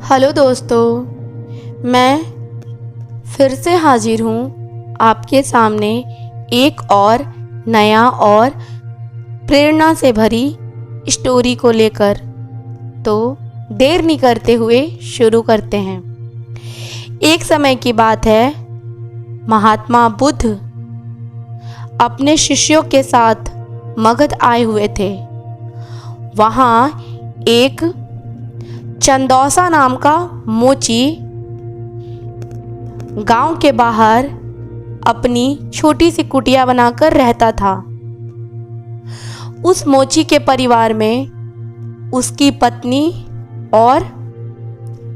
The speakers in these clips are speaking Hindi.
हेलो दोस्तों, मैं फिर से हाजिर हूँ आपके सामने एक और नया और प्रेरणा से भरी स्टोरी को लेकर। तो देर नहीं करते हुए शुरू करते हैं। एक समय की बात है, महात्मा बुद्ध अपने शिष्यों के साथ मगध आए हुए थे। वहाँ एक चंदौसा नाम का मोची गांव के बाहर अपनी छोटी सी कुटिया बनाकर रहता था। उस मोची के परिवार में उसकी पत्नी और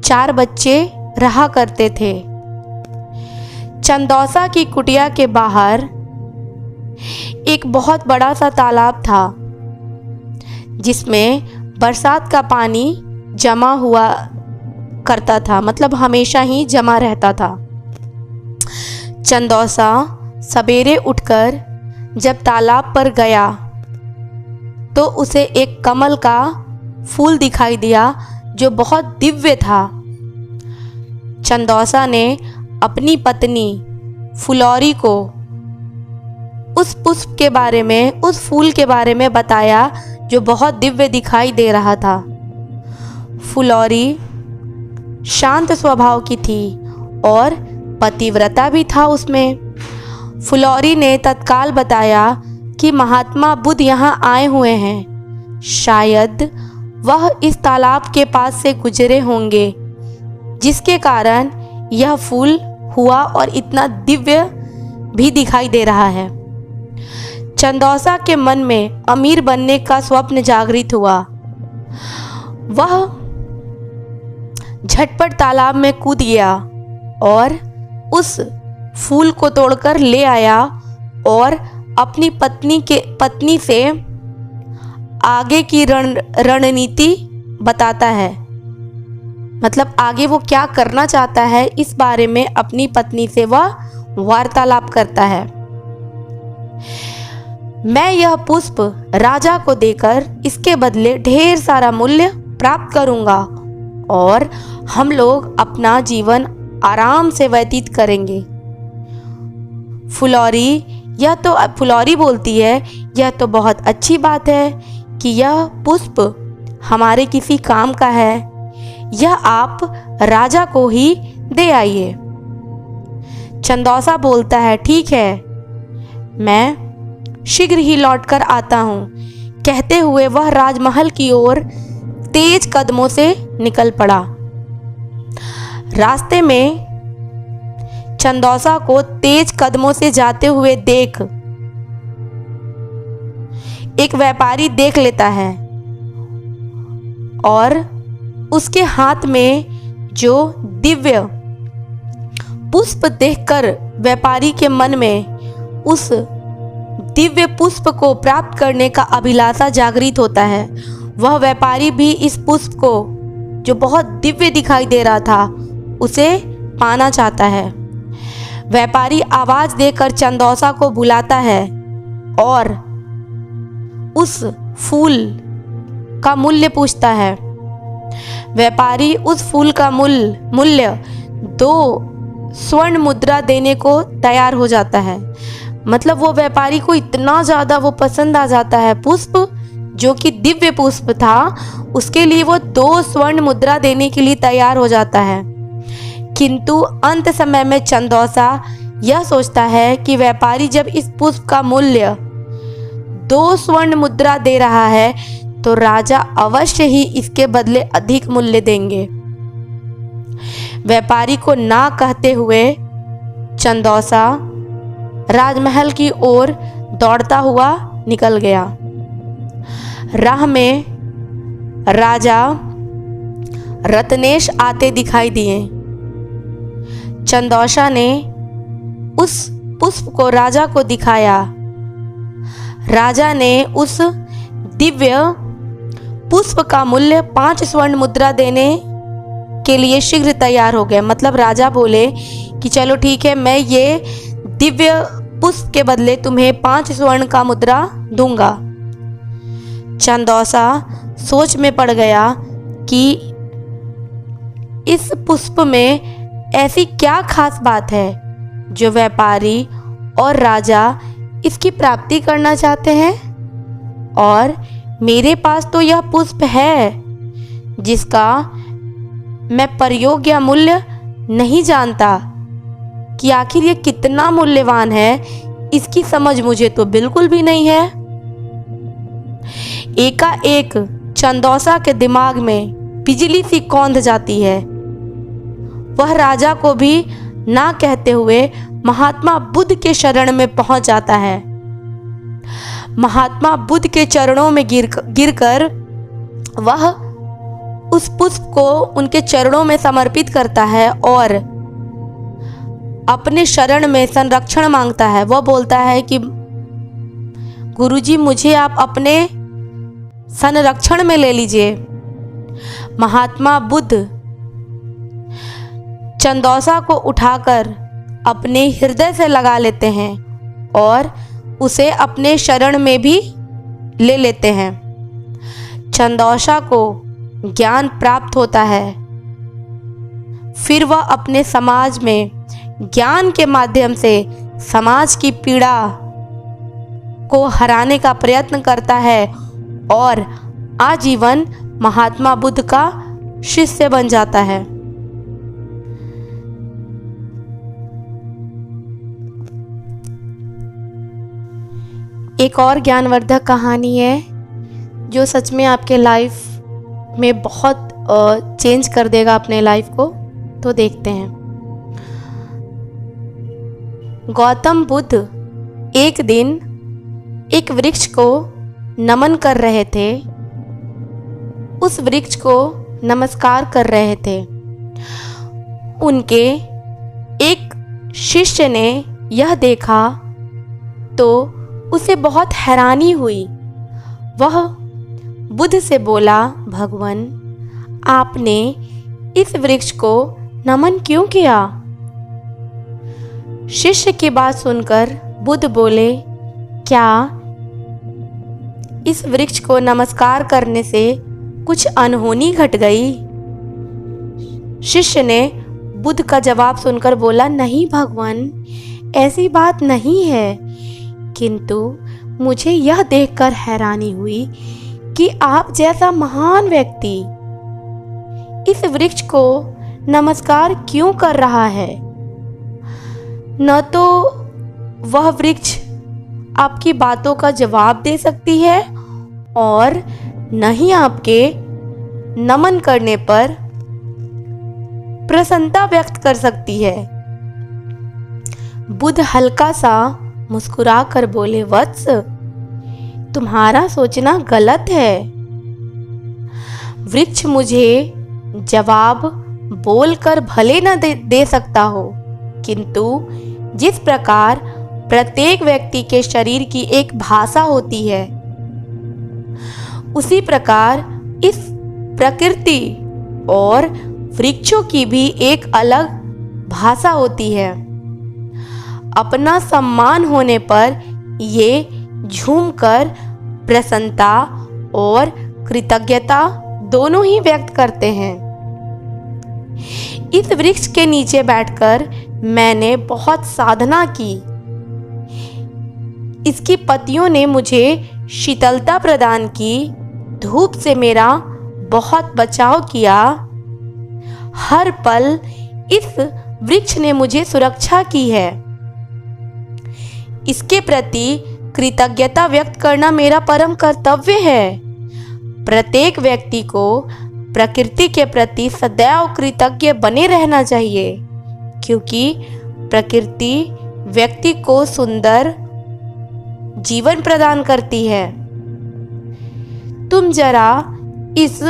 4 बच्चे रहा करते थे। चंदौसा की कुटिया के बाहर एक बहुत बड़ा सा तालाब था, जिसमें बरसात का पानी जमा हुआ करता था, मतलब हमेशा ही जमा रहता था। चंदौसा सवेरे उठकर जब तालाब पर गया तो उसे एक कमल का फूल दिखाई दिया जो बहुत दिव्य था। चंदौसा ने अपनी पत्नी फुलौरी को उस पुष्प के बारे में, उस फूल के बारे में बताया जो बहुत दिव्य दिखाई दे रहा था। फुलौरी शांत स्वभाव की थी और पतिव्रता भी था उसमें। फुलौरी ने तत्काल बताया कि महात्मा बुद्ध यहाँ आए हुए हैं, शायद वह इस तालाब के पास से गुजरे होंगे, जिसके कारण यह फूल हुआ और इतना दिव्य भी दिखाई दे रहा है। चंदौसा के मन में अमीर बनने का स्वप्न जागृत हुआ। वह झटपट तालाब में कूद गया और उस फूल को तोड़कर ले आया और अपनी पत्नी से आगे की रणनीति बताता है, मतलब आगे वो क्या करना चाहता है इस बारे में अपनी पत्नी से वह वार्तालाप करता है। मैं यह पुष्प राजा को देकर इसके बदले ढेर सारा मूल्य प्राप्त करूंगा और हम लोग अपना जीवन आराम से व्यतीत करेंगे। फुलौरी बोलती है, यह तो बहुत अच्छी बात है कि यह पुष्प हमारे किसी काम का है, यह आप राजा को ही दे आइए। चंदौसा बोलता है, ठीक है, मैं शीघ्र ही लौटकर आता हूँ। कहते हुए वह राजमहल की ओर तेज कदमों से निकल पड़ा। रास्ते में चंदौसा को तेज कदमों से जाते हुए देख एक व्यापारी देख लेता है और उसके हाथ में जो दिव्य पुष्प देखकर व्यापारी के मन में उस दिव्य पुष्प को प्राप्त करने का अभिलाषा जागृत होता है। वह व्यापारी भी इस पुष्प को, जो बहुत दिव्य दिखाई दे रहा था, उसे पाना चाहता है। व्यापारी आवाज देकर चंदौसा को बुलाता है और उस फूल का मूल्य पूछता है। व्यापारी उस फूल का मूल्य 2 स्वर्ण मुद्रा देने को तैयार हो जाता है। मतलब वो व्यापारी को इतना ज़्यादा वो पसंद आ जाता है पुष्प, जो कि दिव्य पुष्प था, उसके लिए वो 2 स्वर्ण मुद्रा देने के लिए तैयार हो जाता है। किंतु अंत समय में चंदौसा यह सोचता है कि व्यापारी जब इस पुष्प का मूल्य 2 स्वर्ण मुद्रा दे रहा है तो राजा अवश्य ही इसके बदले अधिक मूल्य देंगे। व्यापारी को ना कहते हुए चंदौसा राजमहल की ओर दौड़ता हुआ निकल गया। राह में राजा रत्नेश आते दिखाई दिए। चंदौसा ने उस पुष्प को राजा को दिखाया। राजा ने उस दिव्य पुष्प का मूल्य 5 स्वर्ण मुद्रा देने के लिए शीघ्र तैयार हो गए। मतलब राजा बोले कि चलो ठीक है, मैं ये दिव्य पुष्प के बदले तुम्हें 5 स्वर्ण का मुद्रा दूंगा। चंदौसा सोच में पड़ गया कि इस पुष्प में ऐसी क्या खास बात है जो व्यापारी और राजा इसकी प्राप्ति करना चाहते हैं? और मेरे पास तो यह पुष्प है जिसका मैं प्रयोग या मूल्य नहीं जानता कि आखिर ये कितना मूल्यवान है, इसकी समझ मुझे तो बिल्कुल भी नहीं है। एकाएक चंदौसा के दिमाग में बिजली सी कौंध जाती है। वह राजा को भी ना कहते हुए महात्मा बुद्ध के शरण में पहुंच जाता है। महात्मा बुद्ध के चरणों में गिरकर वह उस पुष्प को उनके चरणों में समर्पित करता है और अपने शरण में संरक्षण मांगता है। वह बोलता है कि गुरुजी, मुझे आप अपने संरक्षण में ले लीजिए। महात्मा बुद्ध चंदौसा को उठाकर अपने हृदय से लगा लेते हैं और उसे अपने शरण में भी ले लेते हैं। चंदौसा को ज्ञान प्राप्त होता है। फिर वह अपने समाज में ज्ञान के माध्यम से समाज की पीड़ा को हराने का प्रयत्न करता है और आजीवन महात्मा बुद्ध का शिष्य बन जाता है। एक और ज्ञानवर्धक कहानी है जो सच में आपके लाइफ में बहुत चेंज कर देगा अपने लाइफ को। तो देखते हैं। गौतम बुद्ध एक दिन एक वृक्ष को नमन कर रहे थे। उस वृक्ष को नमस्कार कर रहे थे। उनके एक शिष्य ने यह देखा तो उसे बहुत हैरानी हुई। वह बुद्ध से बोला, भगवान, आपने इस वृक्ष को नमन क्यों किया? शिष्य की बात सुनकर बुद्ध बोले, क्या इस वृक्ष को नमस्कार करने से कुछ अनहोनी घट गई? शिष्य ने बुद्ध का जवाब सुनकर बोला, नहीं भगवान, ऐसी बात नहीं है, किंतु मुझे यह देखकर हैरानी हुई कि आप जैसा महान व्यक्ति इस वृक्ष को नमस्कार क्यों कर रहा है। न तो वह वृक्ष आपकी बातों का जवाब दे सकती है और न ही आपके नमन करने पर प्रसन्नता व्यक्त कर सकती है। बुद्ध हल्का सा मुस्कुरा कर बोले, वत्स, तुम्हारा सोचना गलत है। वृक्ष मुझे जवाब बोलकर भले न दे सकता हो, किंतु जिस प्रकार प्रत्येक व्यक्ति के शरीर की एक भाषा होती है, उसी प्रकार इस प्रकृति और वृक्षों की भी एक अलग भाषा होती है। अपना सम्मान होने पर ये झूमकर प्रसन्नता और कृतज्ञता दोनों ही व्यक्त करते हैं। इस वृक्ष के नीचे बैठकर मैंने बहुत साधना की। इसकी पत्तियों ने मुझे शीतलता प्रदान की, धूप से मेरा बहुत बचाव किया। हर पल इस वृक्ष ने मुझे सुरक्षा की है। इसके प्रति कृतज्ञता व्यक्त करना मेरा परम कर्तव्य है। प्रत्येक व्यक्ति को प्रकृति के प्रति सदैव कृतज्ञ बने रहना चाहिए, क्योंकि प्रकृति व्यक्ति को सुंदर जीवन प्रदान करती है। तुम जरा इस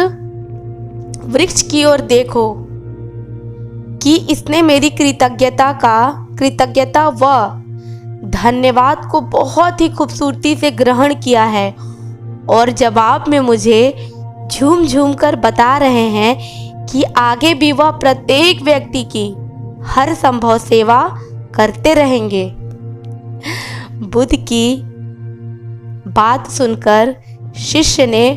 वृक्ष की ओर देखो कि इसने मेरी कृतज्ञता व धन्यवाद को बहुत ही खूबसूरती से ग्रहण किया है और जवाब में मुझे झूम झूम कर बता रहे हैं कि आगे भी वह प्रत्येक व्यक्ति की हर संभव सेवा करते रहेंगे। बुद्ध की बात सुनकर शिष्य ने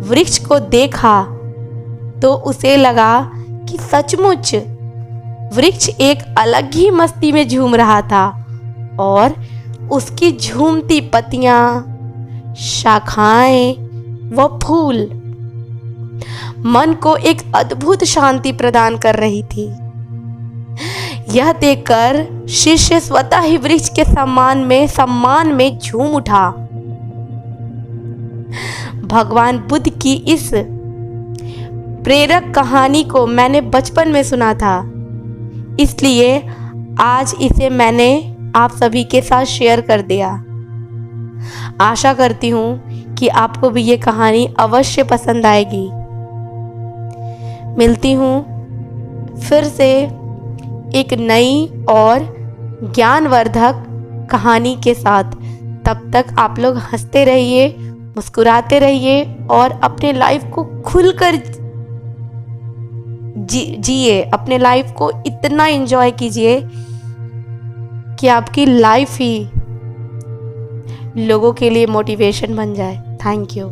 वृक्ष को देखा तो उसे लगा कि सचमुच वृक्ष एक अलग ही मस्ती में झूम रहा था और उसकी झूमती पत्तियां, शाखाएं व फूल मन को एक अद्भुत शांति प्रदान कर रही थी। यह देखकर शिष्य स्वतः ही वृक्ष के सम्मान में झूम उठा। भगवान बुद्ध की इस प्रेरक कहानी को मैंने बचपन में सुना था, इसलिए आज इसे मैंने आप सभी के साथ शेयर कर दिया। आशा करती हूँ कि आपको भी ये कहानी अवश्य पसंद आएगी। मिलती हूँ फिर से एक नई और ज्ञानवर्धक कहानी के साथ। तब तक आप लोग हंसते रहिए, मुस्कुराते रहिए और अपने लाइफ को खुलकर जिए। अपने लाइफ को इतना एंजॉय कीजिए कि आपकी लाइफ ही लोगों के लिए मोटिवेशन बन जाए। Thank you.